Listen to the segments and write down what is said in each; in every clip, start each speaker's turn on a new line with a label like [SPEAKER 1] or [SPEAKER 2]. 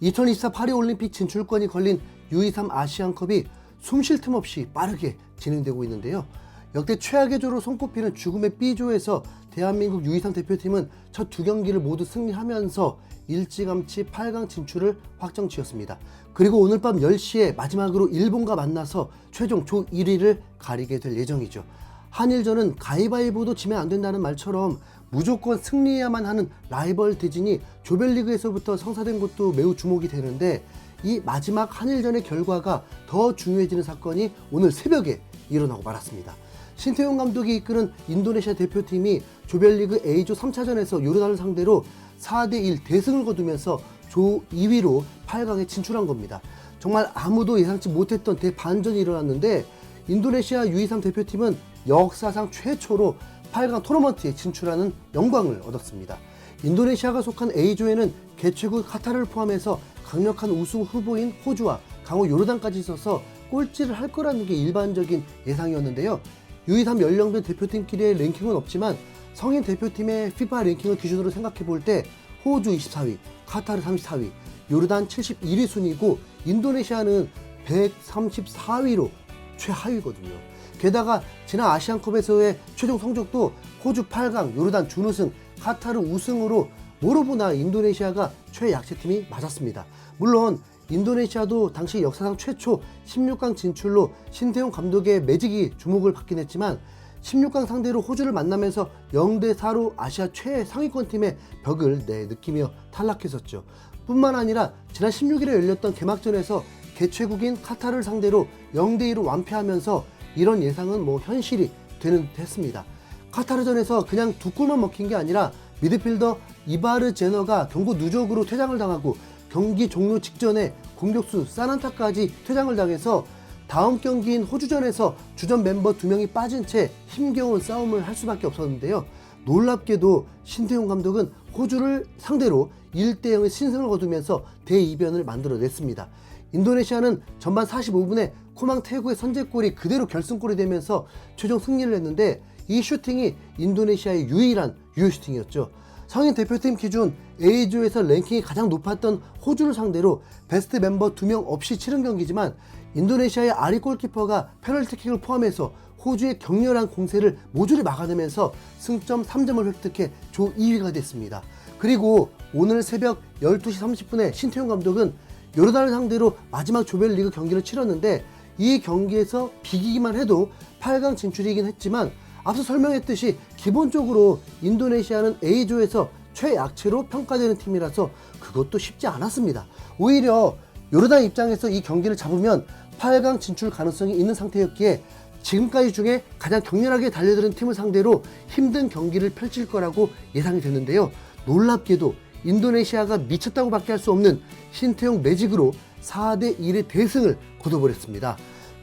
[SPEAKER 1] 2024 파리올림픽 진출권이 걸린 U23 아시안컵이 숨쉴 틈 없이 빠르게 진행되고 있는데요. 역대 최악의 조로 손꼽히는 죽음의 B조에서 대한민국 U23 대표팀은 첫 두 경기를 모두 승리하면서 일찌감치 8강 진출을 확정지었습니다. 그리고 오늘 밤 10시에 마지막으로 일본과 만나서 최종 조 1위를 가리게 될 예정이죠. 한일전은 가위바위보도 지면 안 된다는 말처럼 무조건 승리해야만 하는 라이벌 대진이 조별리그에서부터 성사된 것도 매우 주목이 되는데, 이 마지막 한일전의 결과가 더 중요해지는 사건이 오늘 새벽에 일어나고 말았습니다. 신태용 감독이 이끄는 인도네시아 대표팀이 조별리그 A조 3차전에서 요르단을 상대로 4대1 대승을 거두면서 조 2위로 8강에 진출한 겁니다. 정말 아무도 예상치 못했던 대반전이 일어났는데, 인도네시아 U23 대표팀은 역사상 최초로 8강 토너먼트에 진출하는 영광을 얻었습니다. 인도네시아가 속한 A조에는 개최국 카타르를 포함해서 강력한 우승 후보인 호주와 강호 요르단까지 있어서 꼴찌를 할 거라는 게 일반적인 예상이었는데요. U23 연령별 대표팀끼리의 랭킹은 없지만 성인 대표팀의 FIFA 랭킹을 기준으로 생각해 볼 때 호주 24위, 카타르 34위, 요르단 71위 순위고 인도네시아는 134위로 최하위거든요. 게다가 지난 아시안컵에서의 최종 성적도 호주 8강, 요르단 준우승, 카타르 우승으로 뭐로 보나 인도네시아가 최약체팀이 맞았습니다. 물론 인도네시아도 당시 역사상 최초 16강 진출로 신태용 감독의 매직이 주목을 받긴 했지만 16강 상대로 호주를 만나면서 0대4로 아시아 최상위권 팀의 벽을 느끼며 탈락했었죠. 뿐만 아니라 지난 16일에 열렸던 개막전에서 개최국인 카타르를 상대로 0대2로 완패하면서 이런 예상은 현실이 되는 듯 했습니다. 카타르전에서 그냥 두 골만 먹힌 게 아니라 미드필더 이바르 제너가 경고 누적으로 퇴장을 당하고 경기 종료 직전에 공격수 사란타까지 퇴장을 당해서 다음 경기인 호주전에서 주전 멤버 2명이 빠진 채 힘겨운 싸움을 할 수밖에 없었는데요. 놀랍게도 신태용 감독은 호주를 상대로 1대0의 신승을 거두면서 대이변을 만들어냈습니다. 인도네시아는 전반 45분에 코망 태구의 선제골이 그대로 결승골이 되면서 최종 승리를 했는데, 이 슈팅이 인도네시아의 유일한 유효 슈팅이었죠. 성인 대표팀 기준 A조에서 랭킹이 가장 높았던 호주를 상대로 베스트 멤버 2명 없이 치른 경기지만 인도네시아의 아리 골키퍼가 페널티킥을 포함해서 호주의 격렬한 공세를 모조리 막아내면서 승점 3점을 획득해 조 2위가 됐습니다. 그리고 오늘 새벽 12시 30분에 신태용 감독은 요르단을 상대로 마지막 조별리그 경기를 치렀는데, 이 경기에서 비기기만 해도 8강 진출이긴 했지만 앞서 설명했듯이 기본적으로 인도네시아는 A조에서 최약체로 평가되는 팀이라서 그것도 쉽지 않았습니다. 오히려 요르단 입장에서 이 경기를 잡으면 8강 진출 가능성이 있는 상태였기에 지금까지 중에 가장 격렬하게 달려드는 팀을 상대로 힘든 경기를 펼칠 거라고 예상이 됐는데요. 놀랍게도 인도네시아가 미쳤다고 밖에 할 수 없는 신태용 매직으로 4대1의 대승을 거둬버렸습니다.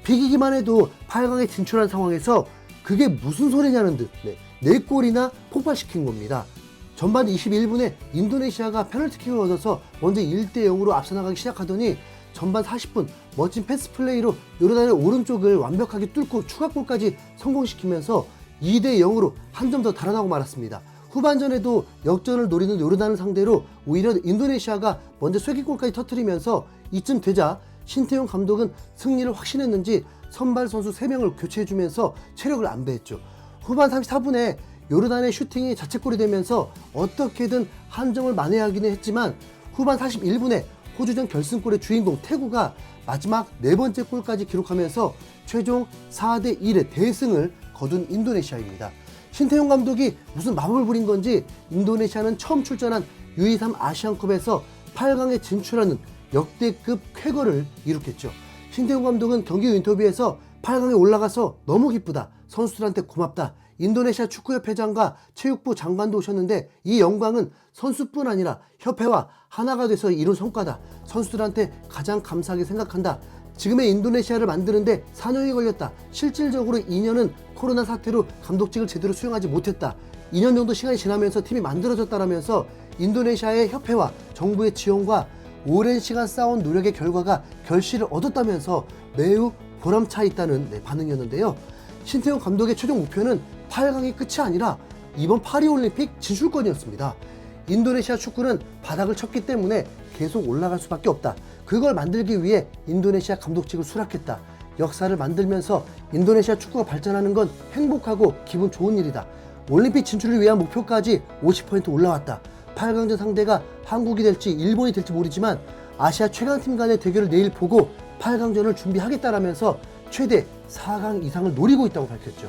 [SPEAKER 1] 비기기만 해도 8강에 진출한 상황에서 그게 무슨 소리냐는 듯 4골이나 폭발시킨 겁니다. 전반 21분에 인도네시아가 페널티킥을 얻어서 먼저 1대0으로 앞서 나가기 시작하더니 전반 40분 멋진 패스 플레이로 요르단의 오른쪽을 완벽하게 뚫고 추가골까지 성공시키면서 2대0으로 한 점 더 달아나고 말았습니다. 후반전에도 역전을 노리는 요르단을 상대로 오히려 인도네시아가 먼저 쐐기골까지 터뜨리면서 이쯤 되자 신태용 감독은 승리를 확신했는지 선발 선수 3명을 교체해주면서 체력을 안배했죠. 후반 34분에 요르단의 슈팅이 자책골이 되면서 어떻게든 한 점을 만회하기는 했지만 후반 41분에 호주전 결승골의 주인공 태구가 마지막 4번째 골까지 기록하면서 최종 4대1의 대승을 거둔 인도네시아입니다. 신태용 감독이 무슨 마법을 부린 건지 인도네시아는 처음 출전한 U23 아시안컵에서 8강에 진출하는 역대급 쾌거를 이룩했죠. 신태용 감독은 경기 후 인터뷰에서 8강에 올라가서 너무 기쁘다, 선수들한테 고맙다, 인도네시아 축구협회장과 체육부 장관도 오셨는데 이 영광은 선수뿐 아니라 협회와 하나가 돼서 이룬 성과다, 선수들한테 가장 감사하게 생각한다, 지금의 인도네시아를 만드는데 4년이 걸렸다, 실질적으로 2년은 코로나 사태로 감독직을 제대로 수행하지 못했다, 2년 정도 시간이 지나면서 팀이 만들어졌다라면서 인도네시아의 협회와 정부의 지원과 오랜 시간 쌓아온 노력의 결과가 결실을 얻었다면서 매우 보람차 있다는 반응이었는데요. 신태용 감독의 최종 목표는 8강이 끝이 아니라 이번 파리올림픽 진출권이었습니다. 인도네시아 축구는 바닥을 쳤기 때문에 계속 올라갈 수밖에 없다. 그걸 만들기 위해 인도네시아 감독직을 수락했다. 역사를 만들면서 인도네시아 축구가 발전하는 건 행복하고 기분 좋은 일이다. 올림픽 진출을 위한 목표까지 50% 올라왔다. 8강전 상대가 한국이 될지 일본이 될지 모르지만 아시아 최강팀 간의 대결을 내일 보고 8강전을 준비하겠다라면서 최대 4강 이상을 노리고 있다고 밝혔죠.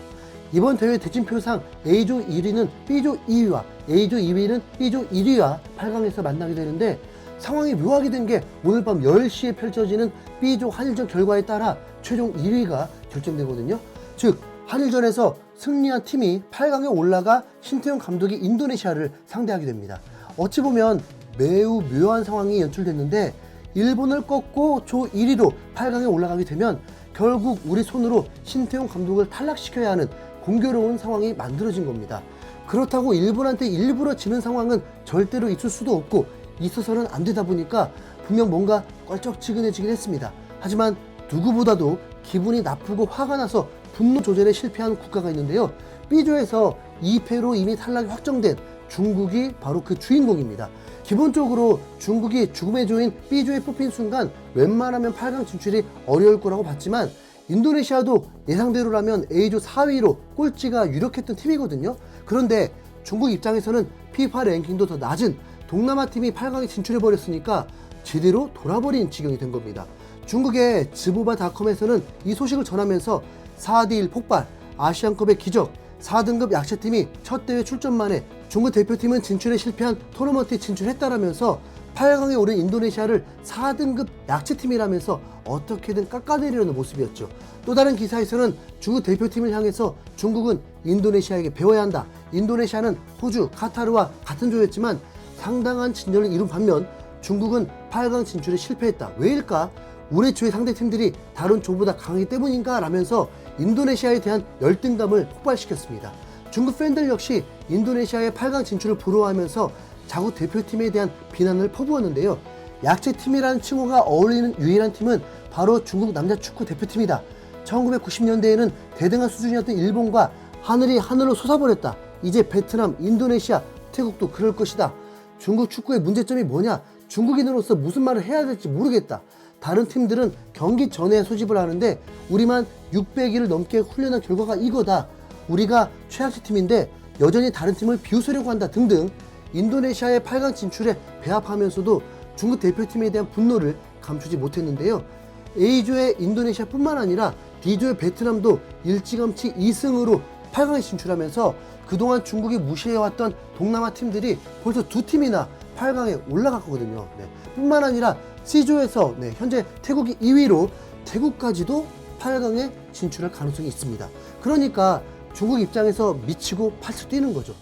[SPEAKER 1] 이번 대회 대진표상 A조 1위는 B조 2위와 A조 2위는 B조 1위와 8강에서 만나게 되는데 상황이 묘하게 된 게 오늘 밤 10시에 펼쳐지는 B조 한일전 결과에 따라 최종 1위가 결정되거든요. 즉 한일전에서 승리한 팀이 8강에 올라가 신태용 감독이 인도네시아를 상대하게 됩니다. 어찌 보면 매우 묘한 상황이 연출됐는데 일본을 꺾고 조 1위로 8강에 올라가게 되면 결국 우리 손으로 신태용 감독을 탈락시켜야 하는 공교로운 상황이 만들어진 겁니다. 그렇다고 일본한테 일부러 지는 상황은 절대로 있을 수도 없고 있어서는 안 되다 보니까 분명 뭔가 껄쩍지근해지긴 했습니다. 하지만 누구보다도 기분이 나쁘고 화가 나서 분노 조절에 실패한 국가가 있는데요. B조에서 2패로 이미 탈락이 확정된 중국이 바로 그 주인공입니다. 기본적으로 중국이 죽음의 조인 B조에 뽑힌 순간 웬만하면 8강 진출이 어려울 거라고 봤지만 인도네시아도 예상대로라면 A조 4위로 꼴찌가 유력했던 팀이거든요. 그런데 중국 입장에서는 FIFA 랭킹도 더 낮은 동남아 팀이 8강에 진출해버렸으니까 제대로 돌아버린 지경이 된 겁니다. 중국의 즈보바닷컴에서는 이 소식을 전하면서 4대1 폭발, 아시안컵의 기적, 4등급 약체팀이 첫 대회 출전 만에 중국 대표팀은 진출에 실패한 토너먼트에 진출했다라면서 8강에 오른 인도네시아를 4등급 약체팀이라면서 어떻게든 깎아내리려는 모습이었죠. 또 다른 기사에서는 중국 대표팀을 향해서 중국은 인도네시아에게 배워야 한다. 인도네시아는 호주, 카타르와 같은 조였지만 상당한 진전을 이룬 반면 중국은 8강 진출에 실패했다. 왜일까? 우리 조의 상대팀들이 다른 조보다 강하기 때문인가? 라면서 인도네시아에 대한 열등감을 폭발시켰습니다. 중국 팬들 역시 인도네시아의 8강 진출을 부러워하면서 자국 대표팀에 대한 비난을 퍼부었는데요. 약체팀이라는 칭호가 어울리는 유일한 팀은 바로 중국 남자 축구 대표팀이다. 1990년대에는 대등한 수준이었던 일본과 하늘이 하늘로 솟아버렸다. 이제 베트남, 인도네시아, 태국도 그럴 것이다. 중국 축구의 문제점이 뭐냐? 중국인으로서 무슨 말을 해야 될지 모르겠다. 다른 팀들은 경기 전에 소집을 하는데 우리만 600일을 넘게 훈련한 결과가 이거다. 우리가 최약체 팀인데 여전히 다른 팀을 비웃으려고 한다 등등 인도네시아의 8강 진출에 배합하면서도 중국 대표팀에 대한 분노를 감추지 못했는데요. A조의 인도네시아뿐만 아니라 D조의 베트남도 일찌감치 2승으로 8강에 진출하면서 그동안 중국이 무시해왔던 동남아 팀들이 벌써 두 팀이나 8강에 올라갔거든요. 뿐만 아니라 C조에서 현재 태국이 2위로 태국까지도 8강에 진출할 가능성이 있습니다. 그러니까 중국 입장에서 미치고 팔수 뛰는 거죠.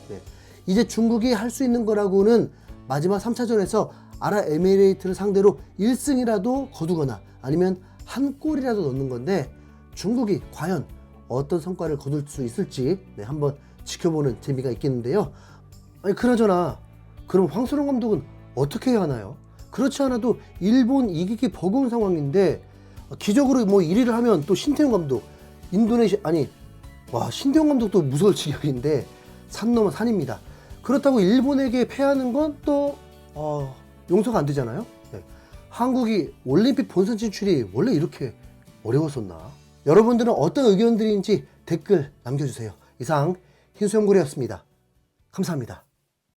[SPEAKER 1] 이제 중국이 할 수 있는 거라고는 마지막 3차전에서 아랍에미레이트를 상대로 1승이라도 거두거나 아니면 한 골이라도 넣는 건데 중국이 과연 어떤 성과를 거둘 수 있을지 한번 지켜보는 재미가 있겠는데요. 아니, 그나저나 그럼 황선홍 감독은 어떻게 해야 하나요? 그렇지 않아도 일본 이기기 버거운 상황인데 기적으로 뭐 1위를 하면 또 신태용 감독 인도네시아 신태용 감독도 무서울 지경인데 산 넘어 산입니다. 그렇다고 일본에게 패하는 건 또 용서가 안 되잖아요. 한국이 올림픽 본선 진출이 원래 이렇게 어려웠었나? 여러분들은 어떤 의견들인지 댓글 남겨주세요. 이상 흰수염고래였습니다. 감사합니다.